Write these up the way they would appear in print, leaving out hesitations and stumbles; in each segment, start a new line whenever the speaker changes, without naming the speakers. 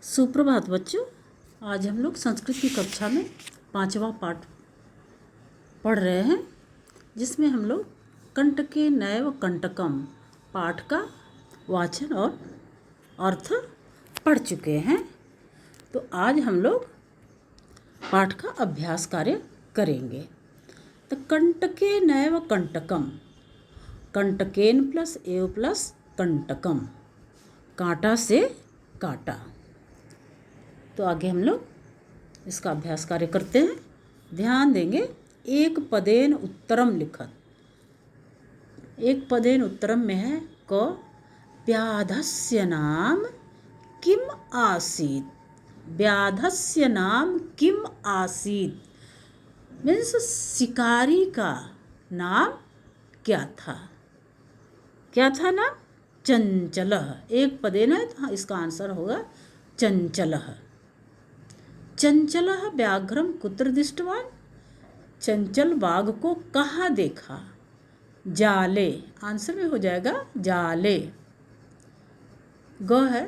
सुप्रभात बच्चों। आज हम लोग संस्कृत की कक्षा में 5वां पाठ पढ़ रहे हैं, जिसमें हम लोग कंटके नैव कंटकम पाठ का वाचन और अर्थ पढ़ चुके हैं। तो आज हम लोग पाठ का अभ्यास कार्य करेंगे। तो कंटके नैव कंटकम, कंटकेन प्लस एव प्लस कंटकम, कांटा से काटा। तो आगे हम लोग इसका अभ्यास कार्य करते हैं। ध्यान देंगे। एक पदेन उत्तरम लिखत। एक पदेन उत्तरम में है क व्याधस्य नाम किम आसीत। व्याधस्य नाम किम आसीत मीन्स शिकारी का नाम क्या था। क्या था नाम? चंचलः। एक पदेन है तो इसका आंसर होगा चंचलः। चंचलः व्याघ्रम कुत्र दृष्टवान। चंचल बाघ को कहाँ देखा? जाले। आंसर में हो जाएगा जाले। ग है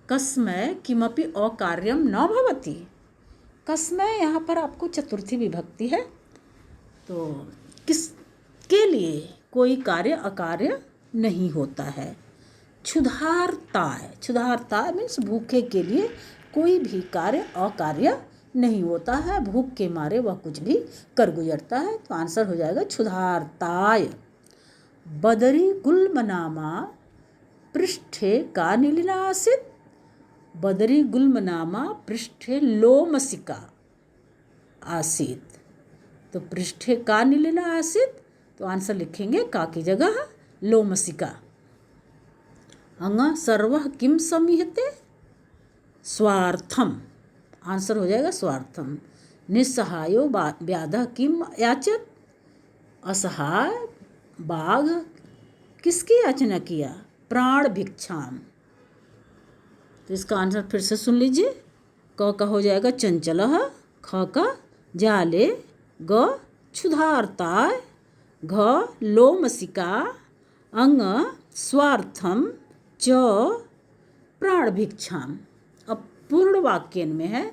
कस्मै किमपि अकार्यम न भवति। कस्मै यहाँ पर आपको चतुर्थी विभक्ति है, तो किसके लिए कोई कार्य अकार्य नहीं होता है। क्षुधार्ताय। क्षुधार्ताय मीन्स भूखे के लिए कोई भी कार्य अकार्य नहीं होता है। भूख के मारे वह कुछ भी कर गुजरता है। तो आंसर हो जाएगा क्षुधार्ताय। बदरी गुल्मनामा पृष्ठे का नीलिना आसीत। बदरी गुल्मनामा पृष्ठे लोमसिका आसीत। तो पृष्ठे का नीलिना आसीत, तो आंसर लिखेंगे का की जगह लोमसिका। अंग सर्वः किम समीहते। स्वार्थम। आंसर हो जाएगा स्वार्थम। निस्सहायो व्याधः किम याचत। असहाय बाघ किसकी याचना किया? प्राण भिक्षाम। तो इसका आंसर फिर से सुन लीजिए। क का हो जाएगा चंचलः, ख का जाले, ग क्षुधार्ताय, घ लोमसिका, अंग स्वार्थम, च प्राण भिक्षाम। अब पूर्ण वाक्य में है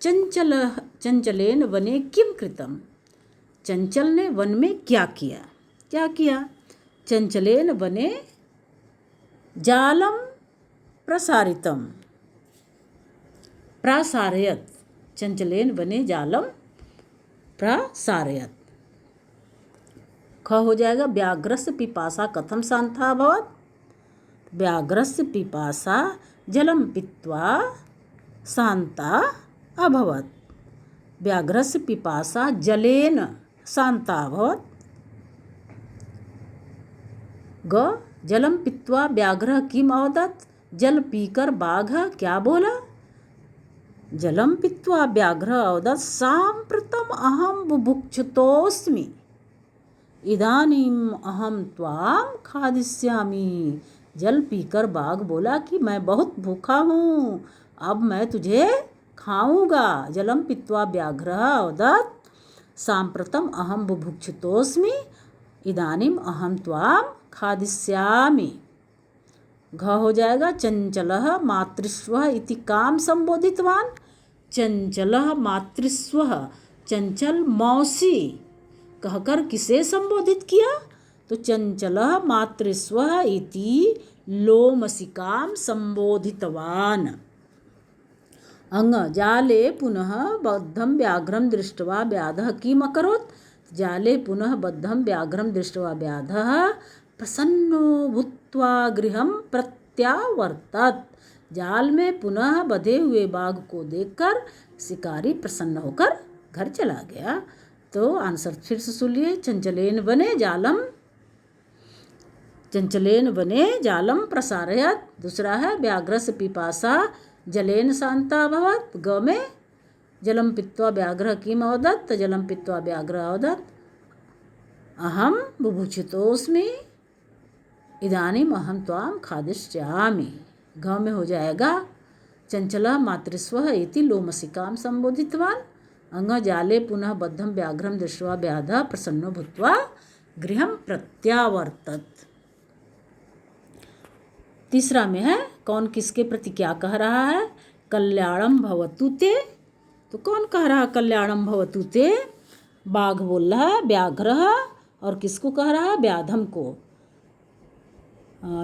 चंचलेन वने किम कृतम। चंचल ने वन में क्या किया? क्या किया? चंचलेन वने जालम प्रसारितम प्रसारयत। चंचलेन वने जालम प्रसारयत। ख हो जाएगा व्याघ्रस्य पिपासा कथम शांता अभवत्। व्याघ्रस्य पिपासा जलम पीत्वा शांता अभवत्। व्याघ्रस्य पिपासा जलेन शांता अभवत्। ग जलम पीत्वा व्याघ्र किम अवदत्। जल पीकर बाघ क्या बोला? जलम पीत्वा व्याघ्र अवदत् साम्प्रतम अहम बुभुक्षितोऽस्मि। इदानीम अहम त्वाम खादिष्यामि। जल पीकर बाघ बोला कि मैं बहुत भूखा हूँ, अब मैं तुझे खाऊंगा। जलम पीत्वा व्याघ्र अवदत् साम्प्रतम अहम बुभुक्षितोऽस्मि इदानीम अहम त्वाम खादिष्यामि। घ हो जाएगा चंचलः मातृस्वः इति काम संबोधितवान। चंचलः मातृस्वः, चंचल मौसी कहकर किसे संबोधित किया? तो चंचलः मातृस्वः इति लोमसिकाम संबोधितवान। अंग जाले पुनः बद्धं व्याघ्रं दृष्ट्वा व्याधः किम अकरोत्। जाले पुनः बद्धं व्याघ्रं दृष्ट्वा व्याधः प्रसन्नो भूत्वा गृहं प्रत्यावर्तत। जाल में पुनः बधे हुए बाघ को देखकर शिकारी प्रसन्न होकर घर चला गया। तो आंसर फिर से सुनिए। चंचलेन वने जालम, चंचलेन वने जालम प्रसारयत। दूसरा है व्याघ्रस्य पिपासा जलेन शांता अभवत्। ग में जलम पीत्वा व्याघ्र किम अवदत्। जलम पीत्वा व्याघ्र अवदत् अहम बुभुक्षितोऽस्मि इदानीम अहम त्वाम खादिष्यामि। घ में हो जाएगा चंचलः मातृस्वः इति लोमसिकाम संबोधितवान। अंग जाले पुनः बद्धं व्याघ्रं दृष्ट्वा व्याधः प्रसन्नो भूत्वा गृहं प्रत्यावर्तत। तीसरा में है कौन किसके प्रति क्या कह रहा है। कल्याणम भवतु ते। तो कौन कह रहा कल्याणम भवतु ते? बाघ बोल रहा है व्याघ्र, और किसको कह रहा है? व्याधम को।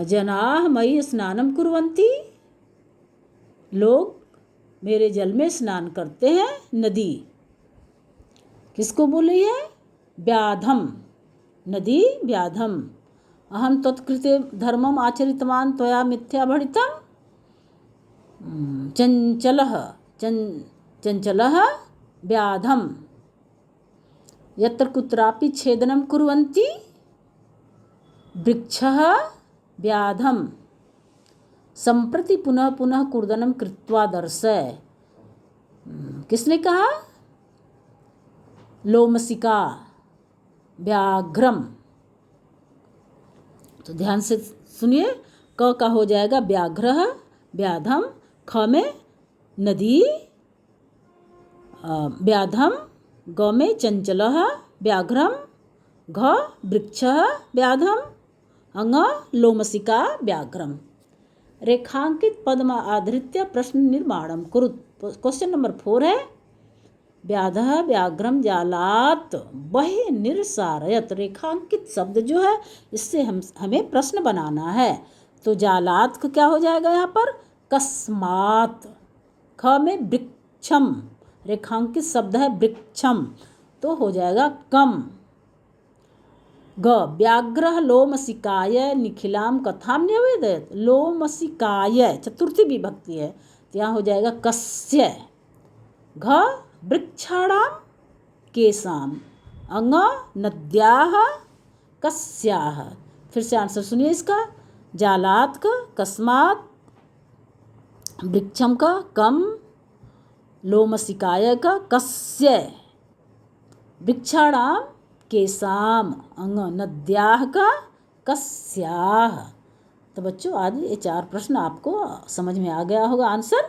जनाः मयि स्नानं कुर्वन्ति, लोग मेरे जल में स्नान करते हैं। नदी किसको बोल रही है? व्याधम, नदी व्याधम। अहम तत्कृते धर्मम आचरितवान त्वया मिथ्या भणितम। चंचलः चंचलः व्याधम यत्र कुत्रापि छेदनं कुर्वन्ति वृक्षः व्याधम संप्रति पुनः पुनः कूर्दनं कृत्वा दर्शय। किसने कहा? लोमसिका व्याघ्रम। तो ध्यान से सुनिए, क का हो जाएगा व्याघ्र व्याधम, ख में नदी व्याधम, ग में चंचलः व्याघ्रम, घ वृक्षः व्याधम, अंग लोमसिका व्याघ्रम। रेखांकित पद्म आधृत्य प्रश्न निर्माणम कुरु। क्वेश्चन नंबर 4 है व्याधः व्याघ्रम जालात बहि निरसारयत। रेखांकित शब्द जो है इससे हमें प्रश्न बनाना है। तो जालात का क्या हो जाएगा यहाँ पर? कस्मात। ख में वृक्षम, रेखांकित शब्द है वृक्षम, तो हो जाएगा कम। ग व्याघ्रः लोमसिकाय निखिलाम कथाम न्यवेदयत। लोमसिकाय चतुर्थी विभक्ति है, तो यहाँ हो जाएगा कस्य। घ वृक्षाणाम केसाम, अंग नद्याः कस्याः। फिर से आंसर सुनिए इसका। जालात का कस्मात, वृक्षम का कम, लोमसिकाय का कस्य, वृक्षाणाम केसाम, अंग नद्याः का कस्याः। तो बच्चों आज ये 4 प्रश्न आपको समझ में आ गया होगा आंसर।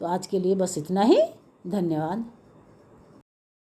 तो आज के लिए बस इतना ही। धन्यवाद।